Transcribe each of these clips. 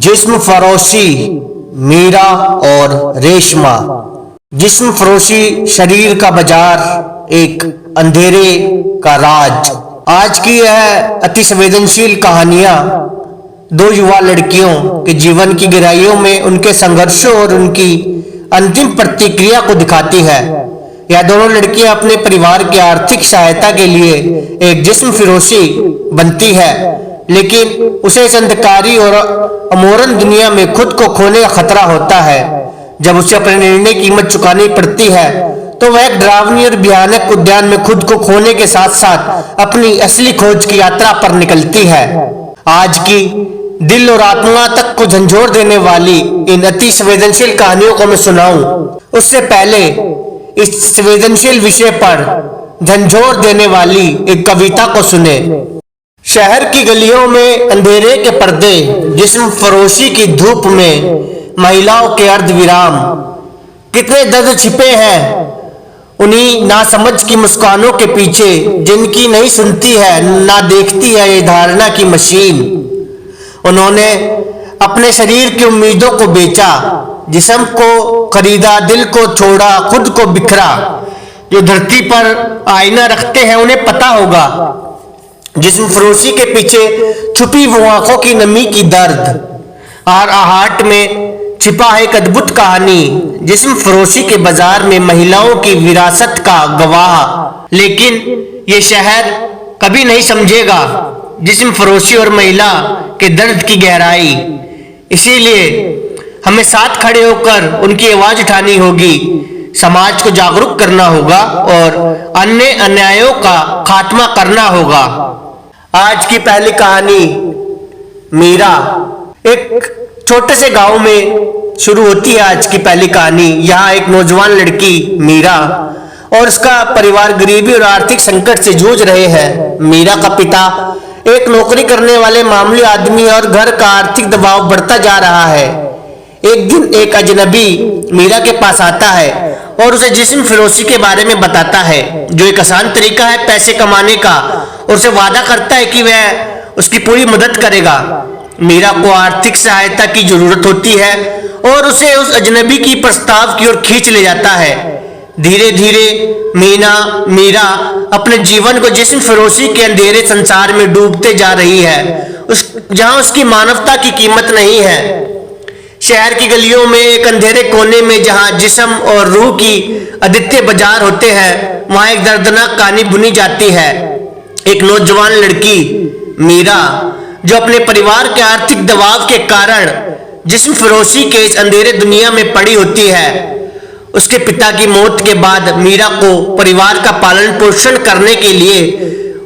जिस्म फरोशी मीरा और रेशमा। जिस्म फरोशी शरीर का बाजार, एक अंधेरे का राज। आज की यह अति संवेदनशील कहानियां दो युवा लड़कियों के जीवन की गहराइयों में उनके संघर्षों और उनकी अंतिम प्रतिक्रिया को दिखाती है। यह दोनों लड़कियां अपने परिवार की आर्थिक सहायता के लिए एक जिस्म फरोशी बनती है, लेकिन उसे इस अंधकारी और अमोरन दुनिया में खुद को खोने का खतरा होता है। जब उसे अपने निर्णय की कीमत चुकानी पड़ती है तो वह एक डरावनी और भयानक उद्यान में खुद को खोने के साथ साथ अपनी असली खोज की यात्रा पर निकलती है। आज की दिल और आत्मा तक को झंझोर देने वाली इन अति संवेदनशील कहानियों को मैं सुनाऊं, उससे पहले इस संवेदनशील विषय पर झंझोर देने वाली एक कविता को सुने। शहर की गलियों में अंधेरे के पर्दे, जिस्म फरोशी की धूप में महिलाओं के अर्धविराम। कितने दर्द छिपे हैं उन्हीं नासमझ की मुस्कानों के पीछे, जिनकी नहीं सुनती है ना देखती है ये धारणा की मशीन। उन्होंने अपने शरीर की उम्मीदों को बेचा, जिस्म को खरीदा, दिल को छोड़ा, खुद को बिखरा। जो धरती पर आईना रखते हैं उन्हें पता होगा जिस्म फरोशी के पीछे छुपी वो आंखों की नमी की दर्द। और आहट में छिपा है एक अद्भुत कहानी, जिस्म फरोशी के बाजार में महिलाओं की विरासत का गवाह। लेकिन ये शहर कभी नहीं समझेगा जिस्म फरोशी और महिला के दर्द की गहराई। इसीलिए हमें साथ खड़े होकर उनकी आवाज उठानी होगी, समाज को जागरूक करना होगा और अन्य अन्यायों का खात्मा करना होगा। आज की पहली कहानी मीरा। एक छोटे से गांव में शुरू होती है आज की पहली कहानी। यहाँ एक नौजवान लड़की मीरा और उसका परिवार गरीबी और आर्थिक संकट से जूझ रहे हैं। मीरा का पिता एक नौकरी करने वाले मामूली आदमी और घर का आर्थिक दबाव बढ़ता जा रहा है। एक दिन एक अजनबी मीरा के पास आता है और उसे जिस्म फरोशी के बारे में बताता है, जो एक आसान तरीका है पैसे कमाने का, और उसे वादा करता है कि वह उसकी पूरी मदद करेगा। मीरा को आर्थिक सहायता की जरूरत होती है और उसे उस अजनबी की प्रस्ताव की ओर खींच ले जाता है। धीरे धीरे मीरा अपने जीवन को जिस्म फरोशी के अंधेरे संसार में डूबते जा रही है, जहां उसकी मानवता की कीमत नहीं है। शहर की गलियों में एक अंधेरे कोने में, जहां जिस्म और रूह की अद्वितीय बाजार होते हैं, वहां एक दर्दनाक कहानी बुनी जाती है। एक नौजवान लड़की मीरा, जो अपने परिवार के आर्थिक दबाव के कारण जिस्म फरोशी के इस अंधेरे दुनिया में पड़ी होती है। उसके पिता की मौत के बाद मीरा को परिवार का पालन पोषण करने के लिए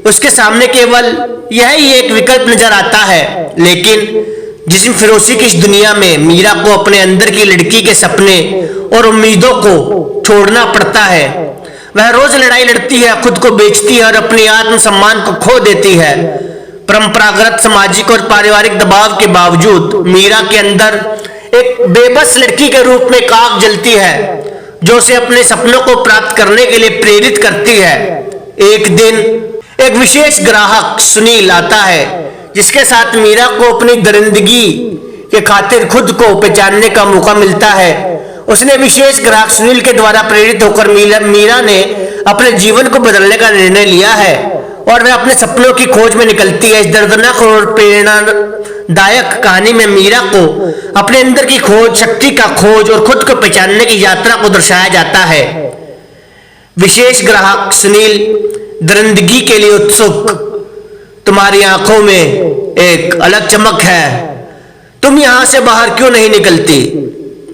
उसके सामने केवल यही एक विकल्प नजर आता है। लेकिन जिस्म फरोशी की इस दुनिया में मीरा को अपने अंदर की लड़की के सपने और उम्मीदों को छोड़ना पड़ता है। वह रोज लड़ाई लड़ती है, खुद को बेचती है और अपनी आत्मसम्मान को खो देती है। परंपरागत सामाजिक और पारिवारिक दबाव के बावजूद मीरा के अंदर एक बेबस लड़की के रूप में एक आग जलती है, जो उसे अपने सपनों को प्राप्त करने के लिए प्रेरित करती है। एक दिन एक विशेष ग्राहक सुनील आता है, जिसके साथ मीरा को अपनी दरिंदगी के खातिर खुद को पहचानने का मौका मिलता है। उसने विशेष ग्राहक सुनील के द्वारा प्रेरित होकर मीरा ने अपने जीवन को बदलने का निर्णय लिया है और वह अपने सपनों की खोज में निकलती है। इस दर्दनाक और प्रेरणादायक कहानी में मीरा को अपने अंदर की खोज, शक्ति का खोज और खुद को पहचानने की यात्रा को दर्शाया जाता है। विशेष ग्राहक सुनील दरिंदगी के लिए उत्सुक। तुम्हारी आंखों में एक अलग चमक है, तुम यहां से बाहर क्यों नहीं निकलती?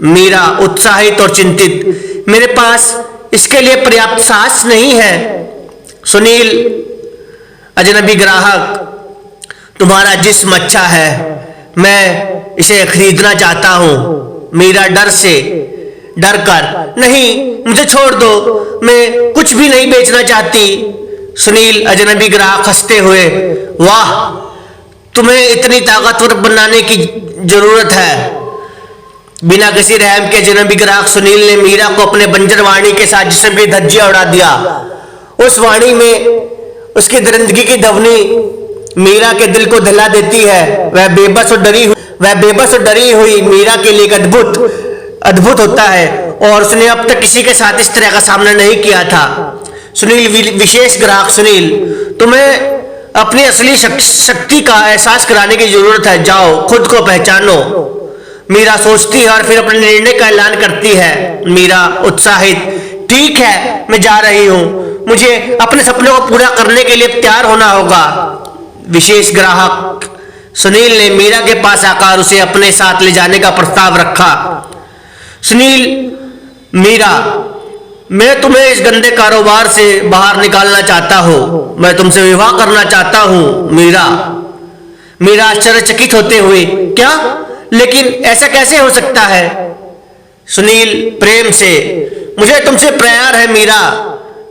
मीरा उत्साहित और चिंतित, मेरे पास इसके लिए पर्याप्त साहस नहीं है। सुनील अजनबी ग्राहक, तुम्हारा जिस्म अच्छा है, मैं इसे खरीदना चाहता हूं। मीरा डर कर, नहीं मुझे छोड़ दो, मैं कुछ भी नहीं बेचना चाहती। सुनील अजनबी ग्राहक हंसते हुए, वाह, तुम्हें इतनी ताकतवर बनाने की जरूरत है। बिना किसी रहम के अजनबी ग्राहक सुनील ने मीरा को अपने बंजर वाणी के साथ जिस्म की धज्जियां उड़ा दिया। उस वाणी में उसकी दरिंदगी की ध्वनि मीरा के दिल को दहला देती है। वह बेबस और डरी हुई वह बेबस और डरी हुई मीरा के लिए एक अद्भुत होता है और उसने अब तक किसी के साथ इस तरह का सामना नहीं किया था। सुनील, विशेष ग्राहक सुनील, तुम्हें अपनी असली शक्ति का एहसास कराने की जरूरत है, जाओ खुद को पहचानो। मीरा सोचती है और फिर अपने निर्णय का ऐलान करती है। मीरा उत्साहित, ठीक है मैं जा रही हूं, मुझे अपने सपनों को पूरा करने के लिए तैयार होना होगा। विशेष ग्राहक सुनील ने मीरा के पास आकर उसे अपने साथ ले जाने का प्रस्ताव रखा। सुनील, मीरा, मैं तुम्हें इस गंदे कारोबार से बाहर निकालना चाहता हूं, मैं तुमसे विवाह करना चाहता हूं। मीरा आश्चर्यचकित होते हुए, क्या? लेकिन ऐसा कैसे हो सकता है? सुनील प्रेम से, मुझे तुमसे प्यार है मीरा,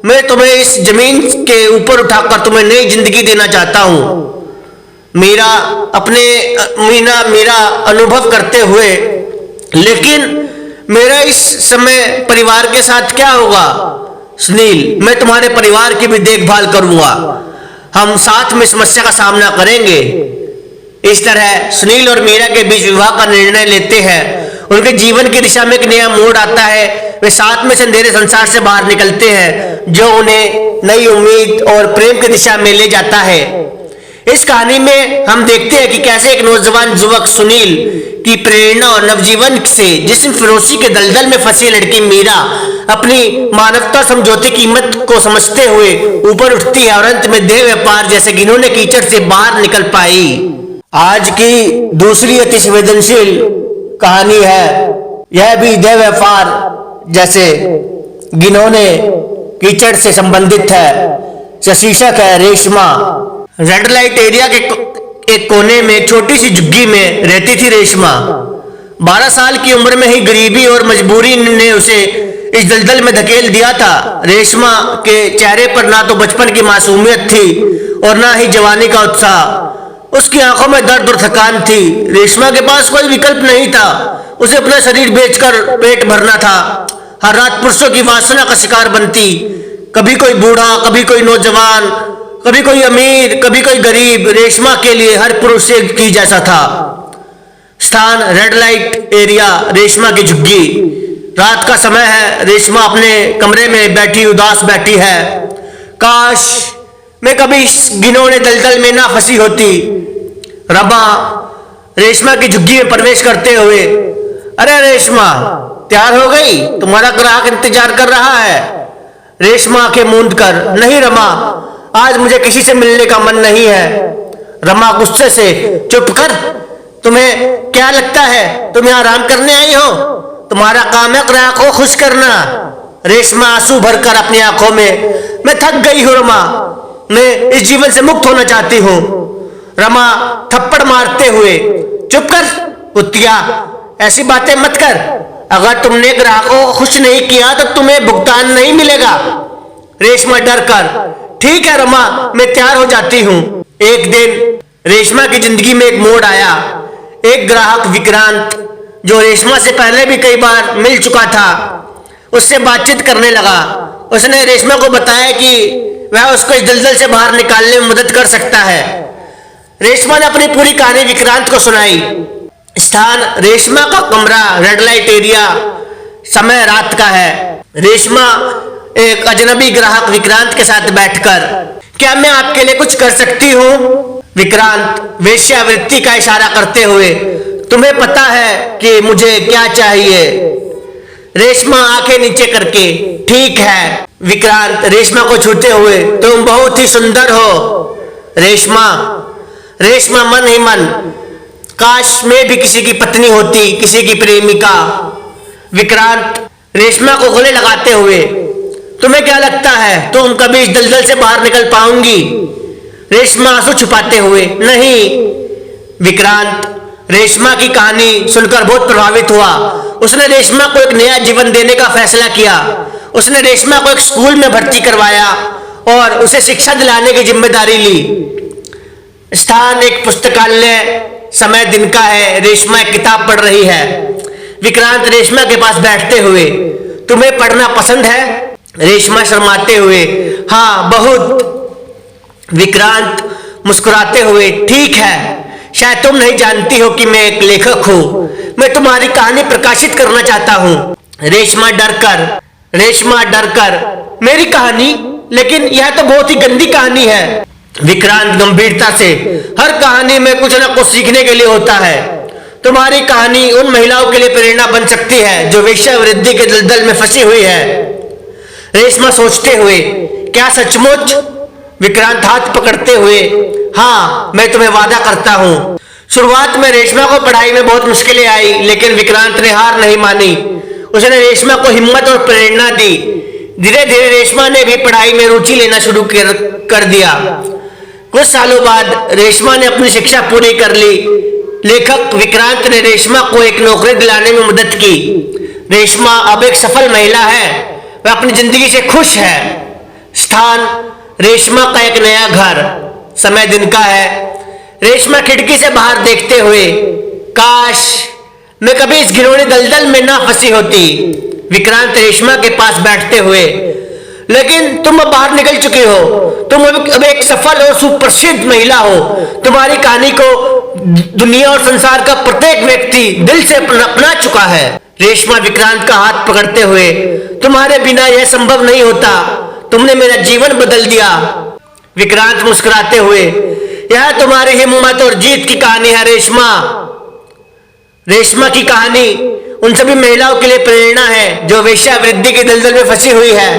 मैं तुम्हें इस जमीन के ऊपर उठाकर तुम्हें नई जिंदगी देना चाहता हूं। मीरा अनुभव करते हुए, लेकिन मेरा इस समय परिवार के साथ क्या होगा? सुनील, मैं तुम्हारे परिवार की भी देखभाल करूंगा, हम साथ में समस्या का सामना करेंगे। इस तरह सुनील और मीरा के बीच विवाह का निर्णय लेते हैं। उनके जीवन की दिशा में एक नया मोड़ आता है। वे साथ में अंधेरे संसार से बाहर निकलते हैं जो उन्हें नई उम्मीद और प्रेम की दिशा में ले जाता है। इस कहानी में हम देखते हैं कि कैसे एक नौजवान युवक सुनील की प्रेरणा और नवजीवन से जिस्म फरोशी के दलदल में फंसी लड़की मीरा अपनी मानवता समझौते की कीमत को समझते हुए ऊपर उठती है और अंत में देह व्यापार जैसे घिनौने कीचड़ से बाहर निकल पाई। आज की दूसरी अति संवेदनशील कहानी है, यह भी देह व्यापार जैसे घिनौने कीचड़ से संबंधित है। शीर्षक है रेशमा। रेड लाइट एरिया के एक कोने में एक छोटी सी झुग्गी में रहती थी रेशमा। 12 साल की उम्र में ही गरीबी और मजबूरी ने उसे इस दलदल में धकेल दिया था। रेशमा के चेहरे पर ना तो बचपन की मासूमियत थी और ना ही जवानी का उत्साह। उसकी आंखों में दर्द और थकान थी। रेशमा के पास कोई विकल्प नहीं था, उसे अपना शरीर बेचकर पेट भरना था। हर रात पुरुषों की वासना का शिकार बनती, कभी कोई बूढ़ा, कभी कोई नौजवान, कभी कोई अमीर, कभी कोई गरीब। रेशमा के लिए हर पुरुष एक की जैसा था। स्थान रेड लाइट एरिया, रेशमा की झुग्गी। रात का समय है। रेशमा अपने कमरे में बैठी उदास बैठी है। काश मैं कभी इस घिनौने दलदल में ना फंसी होती। रमा रेशमा की झुग्गी में प्रवेश करते हुए, अरे रेशमा, तैयार हो गई? तुम्हारा ग्राहक इंतजार कर रहा है। रेशमा आंखें मूंद कर, नहीं रमा, आज मुझे किसी से मिलने का मन नहीं है। रमा गुस्से से, चुप कर, तुम्हें क्या लगता है तुम यहाँ आराम करने आई हो? तुम्हारा काम है ग्राहक को खुश करना। रेशमा आंसू भरकर अपनी आंखों में, मैं थक गई हूँ रमा, मैं इस जीवन से मुक्त होना चाहती हूँ। रमा थप्पड़ मारते हुए, चुप कर कुत्तिया, ऐसी बातें मत कर। अगर तुमने ग्राहकों को खुश नहीं किया तो तुम्हें भुगतान नहीं मिलेगा। रेशमा डर कर, ठीक है रमा, मैं तैयार हो जाती हूँ। एक दिन रेशमा की जिंदगी में एक मोड़ आया। एक ग्राहक विक्रांत, जो रेशमा से पहले भी कई बार मिल चुका था, उससे बातचीत करने लगा। उसने रेशमा को बताया कि वह उसको इस दलदल से बाहर निकालने में मदद कर सकता है। रेशमा ने अपनी पूरी कहानी विक्रांत को सुनाई। स्थान रेशमा का कमरा रेड लाइट एरिया, समय रात का है। रेशमा एक अजनबी ग्राहक विक्रांत के साथ बैठकर, क्या मैं आपके लिए कुछ कर सकती हूँ? विक्रांत वेश्यावृत्ति का इशारा करते हुए, तुम्हें पता है कि मुझे क्या चाहिए? रेशमा आंखें नीचे करके, ठीक है। विक्रांत रेशमा को छूते हुए, तुम बहुत ही सुंदर हो। रेशमा मन ही मन, काश मैं भी किसी की पत्नी होती, किसी की प्रेमिका। विक्रांत रेशमा को गले लगाते हुए, तुम्हें क्या लगता है तुम कभी इस दलदल से बाहर निकल पाऊंगी? रेशमा आंसू छुपाते हुए, नहीं। विक्रांत रेशमा की कहानी सुनकर बहुत प्रभावित हुआ। उसने रेशमा को एक नया जीवन देने का फैसला किया। उसने रेशमा को एक स्कूल में भर्ती करवाया और उसे शिक्षा दिलाने की जिम्मेदारी ली। स्थान एक पुस्तकालय, समय दिन का है। रेशमा एक किताब पढ़ रही है। विक्रांत रेशमा के पास बैठते हुए, तुम्हें पढ़ना पसंद है? रेशमा शर्माते हुए, हाँ बहुत। विक्रांत मुस्कुराते हुए, ठीक है, शायद तुम नहीं जानती हो कि मैं एक लेखक हूँ। मैं तुम्हारी कहानी प्रकाशित करना चाहता हूँ। रेशमा डरकर, मेरी कहानी? लेकिन यह तो बहुत ही गंदी कहानी है। विक्रांत गंभीरता से, हर कहानी में कुछ न कुछ सीखने के लिए होता है। तुम्हारी कहानी उन महिलाओं के लिए प्रेरणा बन सकती है जो वेश्यावृत्ति के दलदल में फंसी हुई है। रेशमा सोचते हुए, क्या सचमुच? विक्रांत हाथ पकड़ते हुए, हाँ, मैं तुम्हें वादा करता हूँ। शुरुआत में रेशमा को पढ़ाई में बहुत मुश्किलें आई, लेकिन विक्रांत ने हार नहीं मानी। उसने रेशमा को हिम्मत और प्रेरणा दी। धीरे धीरे रेशमा ने भी पढ़ाई में रुचि लेना शुरू कर दिया। कुछ सालों बाद रेशमा ने अपनी शिक्षा पूरी कर ली। लेखक विक्रांत ने रेशमा को एक नौकरी दिलाने में मदद की। रेशमा अब एक सफल महिला है। वह अपनी जिंदगी से खुश है। स्थान, रेशमा का एक नया घर। समय दिन का है। रेशमा खिड़की से बाहर देखते हुए, काश मैं कभी इस घिनौनी दलदल में ना फंसी होती। विक्रांत रेशमा के पास बैठते हुए, लेकिन तुम अब बाहर निकल चुकी हो। तुम अब एक सफल और सुप्रसिद्ध महिला हो। तुम्हारी कहानी को दुनिया और संसार का प्रत्येक व्यक्ति दिल से अपना चुका है। रेशमा विक्रांत का हाथ पकड़ते हुए, तुम्हारे बिना यह संभव नहीं होता। तुमने मेरा जीवन बदल दिया। विक्रांत मुस्कुराते हुए, यह तुम्हारी हिम्मत और जीत की कहानी है रेशमा। रेशमा की कहानी उन सभी महिलाओं के लिए प्रेरणा है जो वेश्यावृत्ति के दलदल में फंसी हुई है।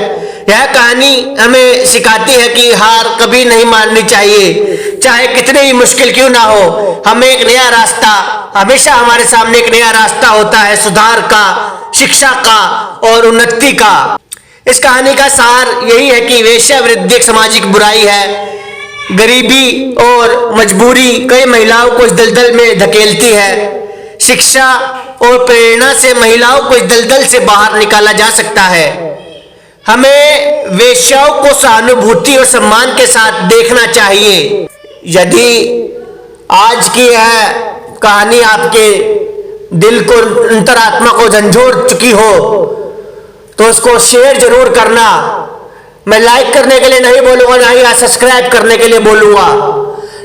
यह कहानी हमें सिखाती है कि हार कभी नहीं माननी चाहिए, चाहे कितने ही मुश्किल क्यों ना हो। हमें एक नया रास्ता, हमेशा हमारे सामने एक नया रास्ता होता है, सुधार का, शिक्षा का और उन्नति का। इस कहानी का सार यही है कि वेश्यावृत्ति एक सामाजिक बुराई है। गरीबी और मजबूरी कई महिलाओं को इस दलदल में धकेलती है। शिक्षा और प्रेरणा से महिलाओं को इस दलदल से बाहर निकाला जा सकता है। हमें वेश्याओं को सहानुभूति और सम्मान के साथ देखना चाहिए। यदि आज की यह कहानी आपके दिल को, अंतरात्मा को झंझोड़ चुकी हो तो उसको शेयर जरूर करना। मैं लाइक करने के लिए नहीं बोलूंगा, ना ही सब्सक्राइब करने के लिए बोलूंगा,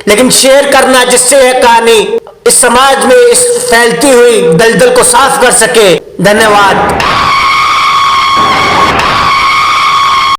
लेकिन शेयर करना, जिससे यह कहानी इस समाज में इस फैलती हुई दलदल को साफ कर सके। धन्यवाद।